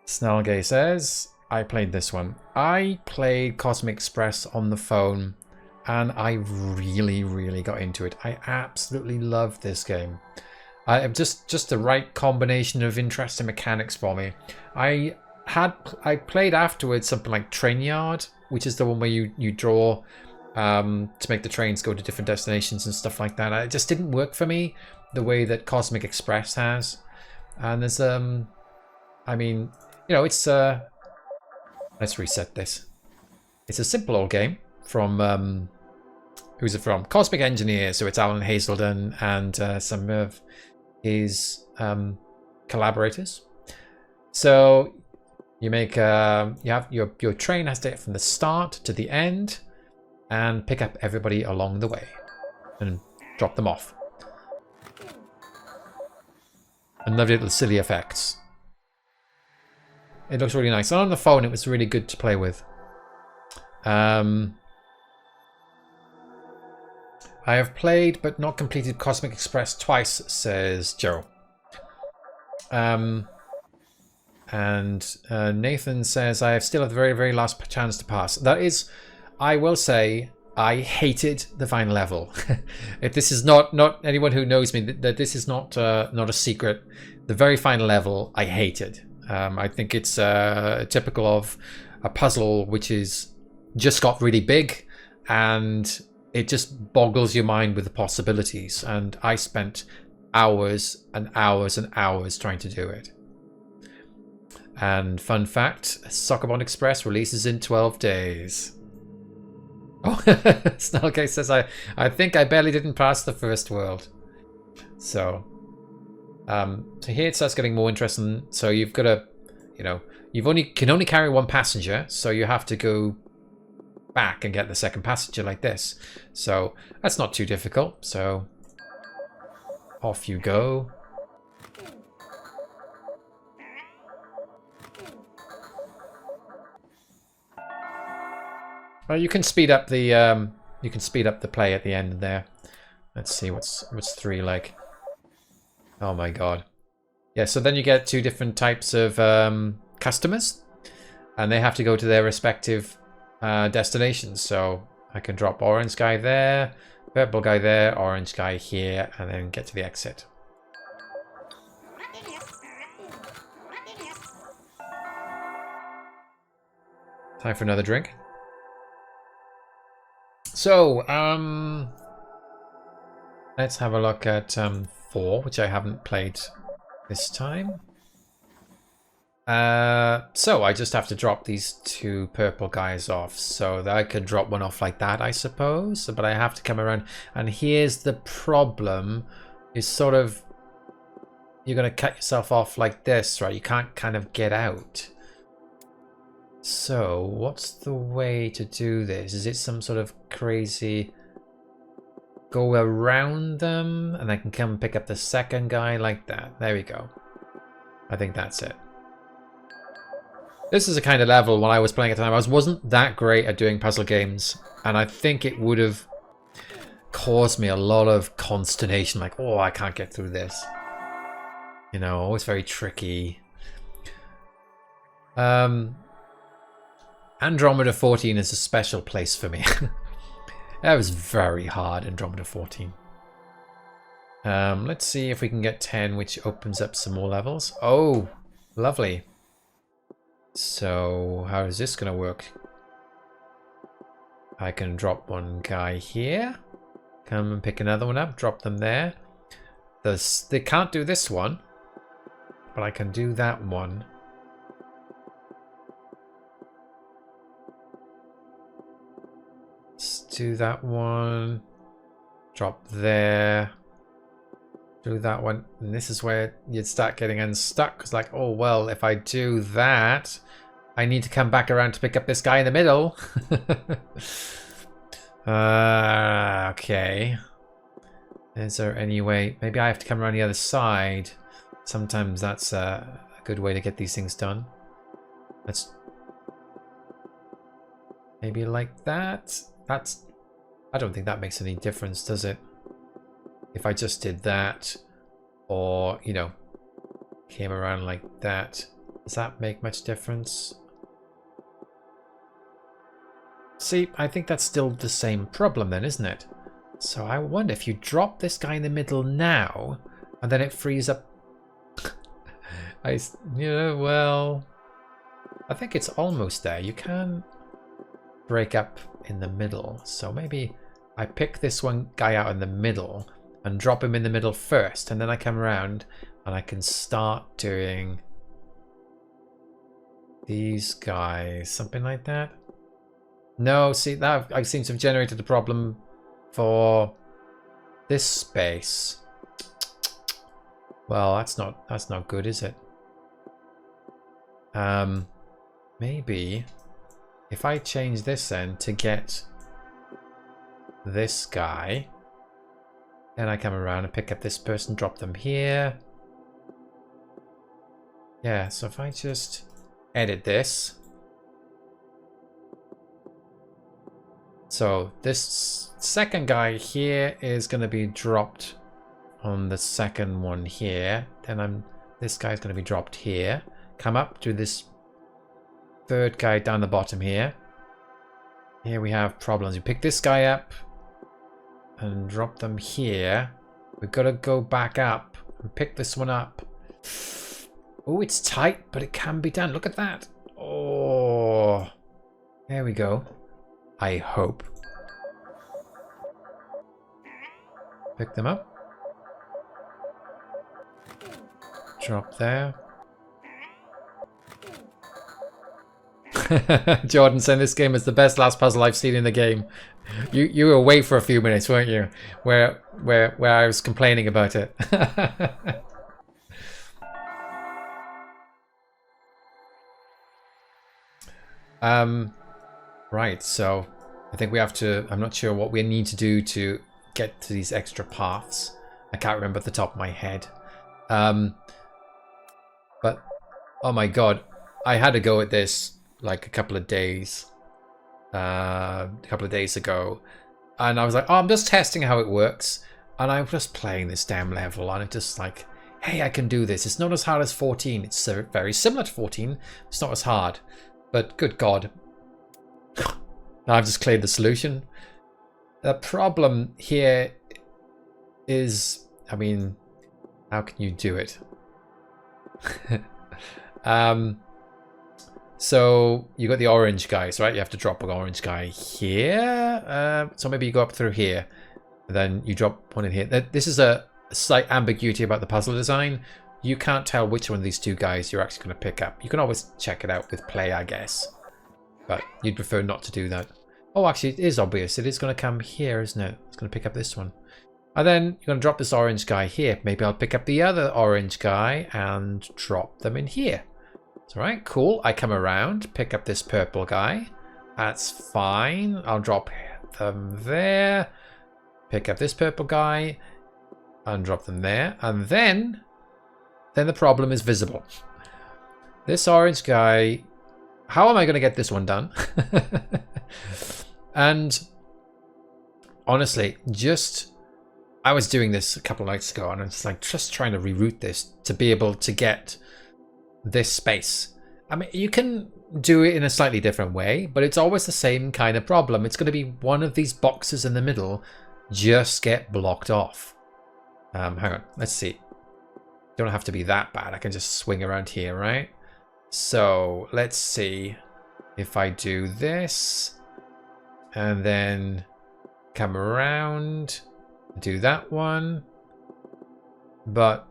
Snellgay says, I played this one. I played Cosmic Express on the phone and I really, really got into it. I absolutely loved this game. I just the right combination of interesting mechanics for me. I played afterwards something like Train Yard, which is the one where you draw to make the trains go to different destinations and stuff like that. It just didn't work for me the way that Cosmic Express has. And there's I mean, you know, it's let's reset this. It's a simple old game from who's it from? Cosmic Engineer. So it's Alan Hazelden and some of his collaborators. So you make you have your train has to get from the start to the end and pick up everybody along the way and drop them off. And lovely little silly effects. It looks really nice. And on the phone, it was really good to play with. I have played but not completed Cosmic Express twice, says Joe. And Nathan says, I have still have the very, very last chance to pass. That is, I will say, I hated the final level. If this is not anyone who knows me, that this is not a secret. The very final level, I hated. I think it's typical of a puzzle which is just got really big and it just boggles your mind with the possibilities. And I spent hours and hours and hours trying to do it. And fun fact, Soccerbond Express releases in 12 days. Oh, Snellcase says, I think I barely didn't pass the first world. So here it starts getting more interesting. So you've got to, you know, can only carry one passenger. So you have to go back and get the second passenger like this. So that's not too difficult. So off you go. Well, you can speed up the play at the end there. Let's see what's 3 like. Oh my god. Yeah, so then you get 2 different types of customers, and they have to go to their respective destinations. So I can drop orange guy there, purple guy there, orange guy here, and then get to the exit. Time for another drink. So, let's have a look at 4, which I haven't played this time. So I just have to drop these 2 purple guys off, so that I could drop one off like that, I suppose. But I have to come around, and here's the problem: is sort of you're gonna cut yourself off like this, right? You can't kind of get out. So, what's the way to do this? Is it some sort of crazy go around them and I can come and pick up the second guy like that? There we go. I think that's it. This is a kind of level when I was playing at the time. I wasn't that great at doing puzzle games, and I think it would have caused me a lot of consternation, like, oh, I can't get through this. You know, always very tricky. Andromeda 14 is a special place for me. That was very hard, Andromeda 14. Let's see if we can get 10, which opens up some more levels. Oh, lovely. So, how is this going to work? I can drop one guy here. Come and pick another one up, drop them there. They can't do this one, but I can do that one. Let's do that one. Drop there. Do that one. And this is where you'd start getting unstuck. It's like, oh, well, if I do that, I need to come back around to pick up this guy in the middle. Okay. Is there any way? Maybe I have to come around the other side. Sometimes that's a good way to get these things done. Let's... maybe like that. That's... I don't think that makes any difference, does it? If I just did that, or, you know, came around like that. Does that make much difference? See, I think that's still the same problem then, isn't it? So I wonder if you drop this guy in the middle now, and then it frees up... well... I think it's almost there. You can break up in the middle. So maybe I pick this one guy out in the middle and drop him in the middle first, and then I come around and I can start doing these guys. Something like that. No, see, that I seem to have generated the problem for this space. Well, that's not good, is it? Maybe if I change this then to get this guy, then I come around and pick up this person, drop them here. Yeah, so if I just edit this. So this second guy here is going to be dropped on the second one here. Then this guy's going to be dropped here. Come up to this third guy down the bottom here. Here we have problems. You pick this guy up and drop them here. We've got to go back up and pick this one up. Oh, it's tight, but it can be done. Look at that. Oh, there we go. I hope. Pick them up. Drop there. Jordan saying this game is the best last puzzle I've seen in the game. You were away for a few minutes, weren't you? Where I was complaining about it. Right, so I think we have to, I'm not sure what we need to do to get to these extra paths. I can't remember at the top of my head. But oh my god, I had to go at this like a couple of days ago, and I was like, oh, I'm just testing how it works, and I'm just playing this damn level, and it's just like, hey, I can do this. It's not as hard as 14. It's very similar to 14. It's not as hard, but good god. Now I've just cleared the solution. The problem here is, I mean, how can you do it? So you got the orange guys, right? You have to drop an orange guy here. So maybe you go up through here, and then you drop one in here. This is a slight ambiguity about the puzzle design. You can't tell which one of these two guys you're actually going to pick up. You can always check it out with play, I guess. But you'd prefer not to do that. Oh, actually, it is obvious. It is going to come here, isn't it? It's going to pick up this one. And then you're going to drop this orange guy here. Maybe I'll pick up the other orange guy and drop them in here. It's all right, cool. I come around, pick up this purple guy. That's fine. I'll drop them there. Pick up this purple guy and drop them there. And then the problem is visible. This orange guy... How am I going to get this one done? And honestly, I was doing this a couple of nights ago, and I'm just trying to reroute this to be able to get this space. I mean, you can do it in a slightly different way, but it's always the same kind of problem. It's going to be one of these boxes in the middle just get blocked off. Hang on, let's see. Don't have to be that bad. I can just swing around here, right? So let's see if I do this and then come around, do that one. But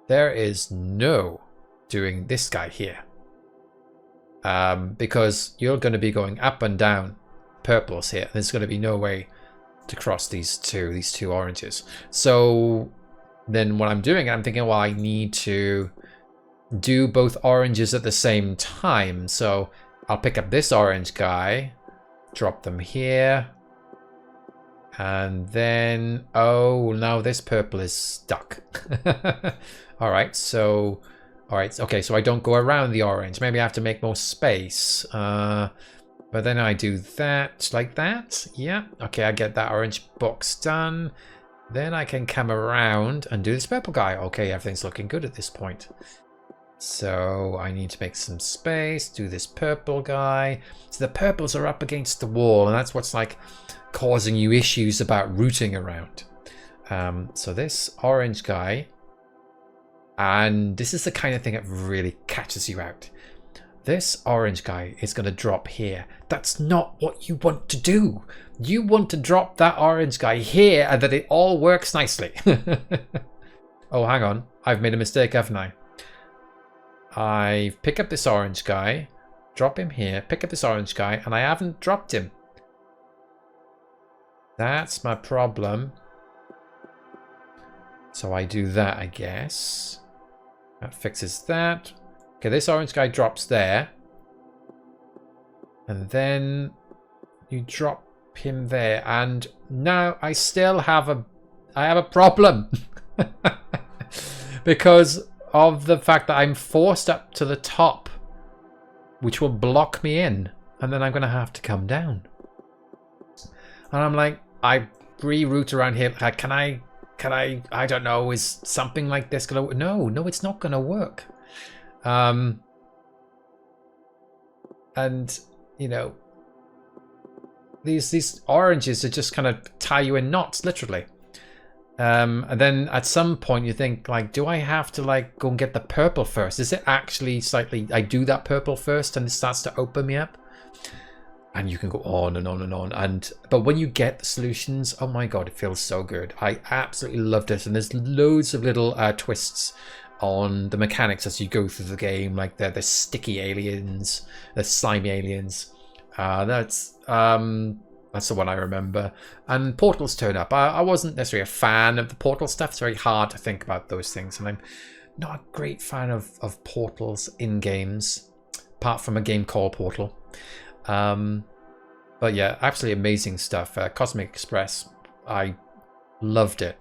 there is no doing this guy here. Because you're going to be going up and down purples here. There's going to be no way to cross these two oranges. So then what I'm doing, I'm thinking, well, I need to do both oranges at the same time. So I'll pick up this orange guy, drop them here, and then, oh, now this purple is stuck. All right, okay, so I don't go around the orange. Maybe I have to make more space. But then I do that like that. Yeah, okay, I get that orange box done. Then I can come around and do this purple guy. Okay, everything's looking good at this point. So I need to make some space, do this purple guy. So the purples are up against the wall, and that's what's like causing you issues about routing around. So this orange guy, and this is the kind of thing that really catches you out. This orange guy is going to drop here. That's not what you want to do. You want to drop that orange guy here and that it all works nicely. Oh, hang on. I've made a mistake, haven't I? I pick up this orange guy, drop him here, pick up this orange guy, and I haven't dropped him. That's my problem. So I do that, I guess. That fixes that. Okay, this orange guy drops there. And then you drop him there. And now I still have a problem. Because of the fact that I'm forced up to the top, which will block me in. And then I'm going to have to come down. And I'm like, I reroute around here. Can I don't know, is something like this going to... No, it's not going to work. And, you know, these oranges are just kind of tie you in knots, literally. And then at some point you think, like, do I have to, like, go and get the purple first? Is it actually slightly... I do that purple first and it starts to open me up? And you can go on and on and on. But when you get the solutions, oh my god, it feels so good. I absolutely loved it. And there's loads of little twists on the mechanics as you go through the game. Like the sticky aliens, the slimy aliens. That's the one I remember. And portals turn up. I wasn't necessarily a fan of the portal stuff. It's very hard to think about those things. And I'm not a great fan of portals in games, apart from a game called Portal. But yeah, absolutely amazing stuff. Cosmic Express, I loved it,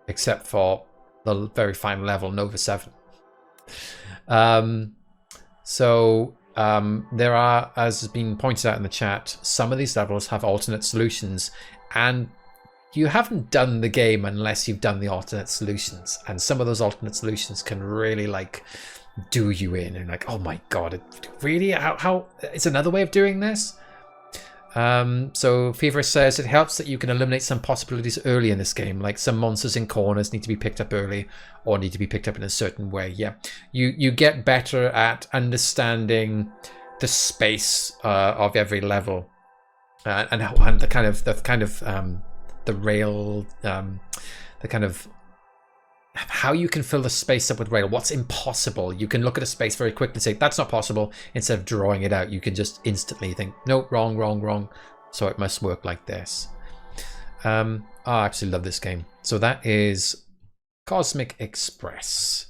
except for the very final level, Nova 7. There are, as has been pointed out in the chat, some of these levels have alternate solutions, and you haven't done the game unless you've done the alternate solutions, and some of those alternate solutions can really, like, do you in, and like, oh my god, really? How it's another way of doing this? So Fever says it helps that you can eliminate some possibilities early in this game, like some monsters in corners need to be picked up early or need to be picked up in a certain way. Yeah, you get better at understanding the space of every level, and the kind of the rail, the kind of how you can fill the space up with rail. What's impossible? You can look at a space very quickly and say, that's not possible. Instead of drawing it out, you can just instantly think, no, wrong. So it must work like this. I absolutely love this game. So that is Cosmic Express.